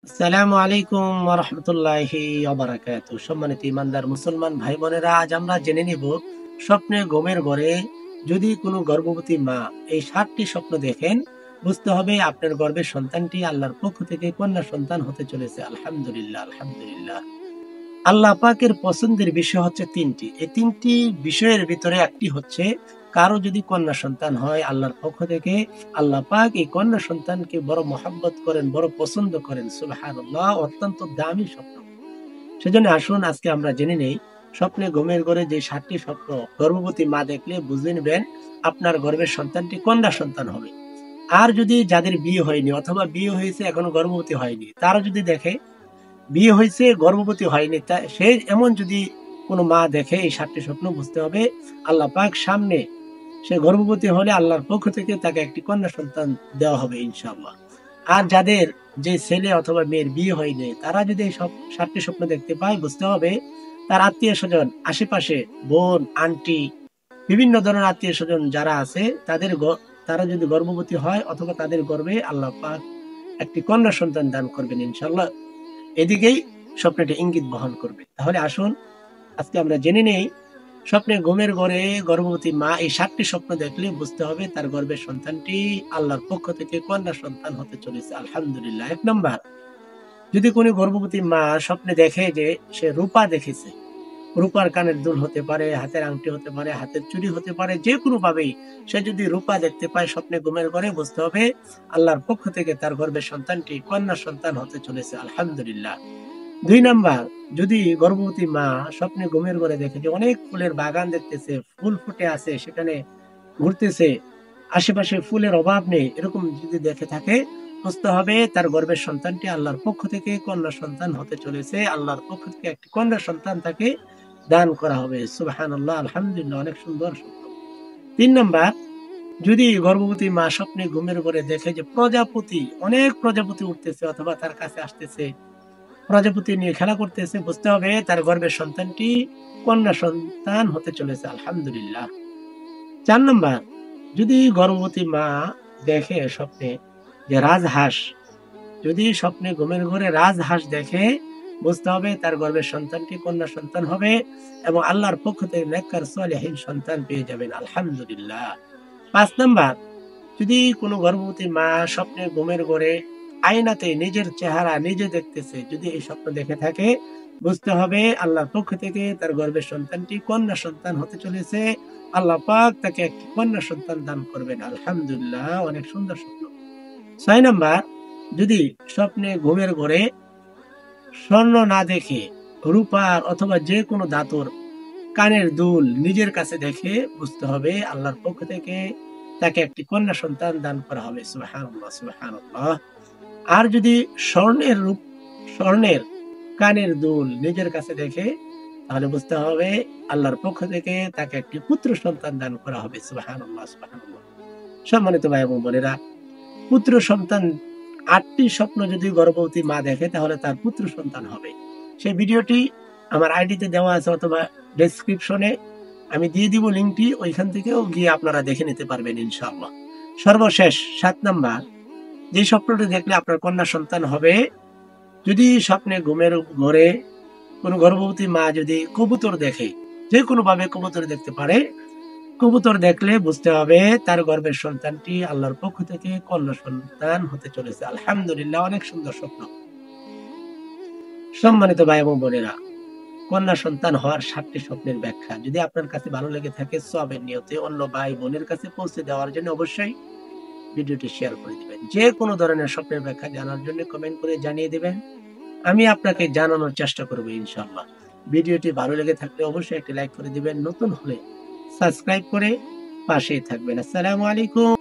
আসসালামু আলাইকুম ওয়া রাহমাতুল্লাহি ওয়া বারাকাতুহু। সম্মানিত ইমানদার মুসলমান ভাই বোনেরা, আজ আমরা জেনে নিব স্বপ্নে ঘুমের ঘরে যদি কোনো গর্ভবতী মা এই ৭টি স্বপ্ন দেখেন, বুঝতে হবে আপনার গর্ভের সন্তানটি আল্লাহর পক্ষ থেকে কন্যা সন্তান হতে চলেছে। আলহামদুলিল্লাহ, আলহামদুলিল্লাহ। আল্লাহ পাকের পছন্দের বিষয় হচ্ছে ৩টি। এই ৩টি বিষয়ের ভিতরে একটি হচ্ছে কারো যদি কন্যা সন্তান হয় আল্লাহর পক্ষ থেকে, আল্লাহ পাক এই কন্যা সন্তানকে বড় মহব্বত করেন, বড় পছন্দ করেন। সুবহানাল্লাহ, অত্যন্ত দামি স্বপ্ন। সেজন্য আসুন আজকে আমরা জেনে নেই স্বপ্নে ঘুমের ঘরে যে ৭টি স্বপ্ন গর্ভবতী মা দেখলে বুঝে নেবেন আপনার গর্ভের সন্তানটি কন্যা সন্তান হবে। আর যদি যাদের বিয়ে হয়নি অথবা বিয়ে হয়েছে এখনো গর্ভবতী হয়নি, তারা যদি দেখে বিয়ে হয়েছে গর্ভবতী হয়নি, তা সে এমন যদি কোনো মা দেখে এই ৭টি স্বপ্ন, বুঝতে হবে আল্লাহ পাক সামনে সে গর্ভবতী হলে আল্লাহর পক্ষ থেকে তাকে একটি কন্যা সন্তান দেওয়া হবে ইনশাআল্লাহ। আর যাদের যে ছেলে অথবা মেয়ের বিয়ে হয়নি, তারা যদি এই সব ৭টি স্বপ্ন দেখতে পায়, বুঝতে হবে তার আত্মীয় স্বজন আশেপাশে, বোন, আন্টি, বিভিন্ন ধরনের আত্মীয় স্বজন যারা আছে তারা যদি গর্ভবতী হয় অথবা তাদের গর্ভে আল্লাহ পাক একটি কন্যা সন্তান দান করবেন ইনশাআল্লাহ। এদিকেই স্বপ্নটি ইঙ্গিত বহন করবে। তাহলে আসুন আজকে আমরা জেনে নেই স্বপ্নে ঘুমের ঘরে গর্ভবতী মা এই ৭টি স্বপ্ন দেখলে বুঝতে হবে তার গর্ভের সন্তানটি আল্লাহর পক্ষ থেকে কন্যা সন্তান হতে চলেছে। আলহামদুলিল্লাহ। ১ নাম্বার, যদি কোনো গর্ভবতী মা স্বপ্নে দেখে যে সে রূপা দেখেছে, রূপার কানের দুল হতে পারে, হাতের আংটি হতে পারে, হাতের চুড়ি হতে পারে, যে কোনো ভাবেই সে যদি রূপা দেখতে পায় স্বপ্নে ঘুমের ঘরে, বুঝতে হবে আল্লাহর পক্ষ থেকে তার গর্ভের সন্তানটি কন্যা সন্তান হতে চলেছে। আলহামদুলিল্লাহ। ২ নাম্বার, যদি গর্ভবতী মা স্বপ্নে ঘুমের ঘরে দেখে যে অনেক ফুলের বাগান দেখতেছে, ফুল ফুটে আছে, সেখানে ঘুরতেছে, আশেপাশে ফুলের অভাব নেই, এরকম যদি দেখে থাকে, বুঝতে হবে তার গর্ভের সন্তানটি আল্লাহর পক্ষ থেকে কন্যা সন্তান হতে চলেছে। আল্লাহর পক্ষ থেকে একটি কন্যা সন্তান তাকে দান করা হবে। সুবহানাল্লাহ, আলহামদুলিল্লাহ, অনেক সুন্দর স্বপ্ন। ৩ নাম্বার, যদি গর্ভবতী মা স্বপ্নে ঘুমের ঘরে দেখে যে অনেক প্রজাপতি উঠতেছে অথবা তার কাছে আসতেছে, প্রজাপতি নিয়ে খেলা করতেছে, বুঝতে হবে তার গর্ভের সন্তানটি কন্যা সন্তান হতে চলেছে। আলহামদুলিল্লাহ। ৪ নাম্বার, যদি গর্ভবতী মা দেখে স্বপ্নে যে রাজহাঁস, যদি স্বপ্নে ঘুমের ঘরে রাজহাঁস দেখে, বুঝতে হবে তার গর্ভের সন্তানটি কন্যা সন্তান হবে এবং আল্লাহর পক্ষ থেকে নেককার সালেহীন সন্তান পেয়ে যাবেন। আলহামদুলিল্লাহ। ৫ নাম্বার, যদি কোনো গর্ভবতী মা স্বপ্নে ঘুমের ঘরে আয়নাতে নিজের চেহারা নিজে দেখতেছে, যদি এই স্বপ্ন দেখে থাকে, বুঝতে হবে আল্লাহর পক্ষ থেকে তার গর্ভের সন্তানটি কন্যা সন্তান হতে চলেছে। আল্লাহ পাক তাকে একটি কন্যা সন্তান দান করবেন। আলহামদুলিল্লাহ, অনেক সুন্দর স্বপ্ন। ৬ নাম্বার, যদি স্বপ্নে ঘুমের ঘরে স্বর্ণ না দেখে রূপার অথবা যে কোনো ধাতুর কানের দুল নিজের কাছে দেখে, বুঝতে হবে আল্লাহর পক্ষ থেকে তাকে একটি কন্যা সন্তান দান করা হবে। সুবহানাল্লাহ, সুবহানাল্লাহ। আর যদি স্বর্ণের কানের দুল নিজের কাছে দেখে, তাহলে বুঝতে হবে আল্লাহর পক্ষ থেকে তাকে একটি পুত্র সন্তান দান করা হবে। সুবহানাল্লাহ, সুবহানাল্লাহ। সম্মানিত ভাই এবং বোনেরা, পুত্র সন্তান ৮টি স্বপ্ন যদি গর্ভবতী মা দেখে, তাহলে তার পুত্র সন্তান হবে। সেই ভিডিওটি আমার আইডিতে দেওয়া আছে অথবা ডেসক্রিপশনে আমি দিয়ে দিব লিঙ্কটি, ওইখান থেকেও গিয়ে আপনারা দেখে নিতে পারবেন ইনশাআল্লাহ। সর্বশেষ ৭ নাম্বার, যে স্বপ্নটি দেখলে আপনার কন্যা সন্তান হবে, যদি স্বপ্নে ঘুমের ঘরে কোনো গর্ভবতী মা যদি কবুতর দেখে, যে কোনো ভাবে কবুতর দেখতে পারে, কবুতর দেখলে বুঝতে হবে তার গর্ভের সন্তানটি আল্লাহর পক্ষ থেকে কন্যা সন্তান হতে চলেছে। আলহামদুলিল্লাহ, অনেক সুন্দর স্বপ্ন। সম্মানিত ভাই এবং বোনেরা, কন্যা সন্তান হওয়ার ৭টি স্বপ্নের ব্যাখ্যা যদি আপনার কাছে ভালো লেগে থাকে, সওয়াবের নিয়তে অন্য ভাই বোনের কাছে পৌঁছে দেওয়ার জন্য অবশ্যই ভিডিওটি শেয়ার করে দিবেন। যে কোনো ধরনের স্বপ্নের ব্যাখ্যা জানার জন্য কমেন্ট করে জানিয়ে দিবেন, আমি আপনাকে জানানোর চেষ্টা করব ইনশাআল্লাহ। ভিডিওটি ভালো লেগে থাকলে অবশ্যই একটি লাইক করে দিবেন, নতুন হলে সাবস্ক্রাইব করে পাশেই থাকবেন। আসসালামু আলাইকুম।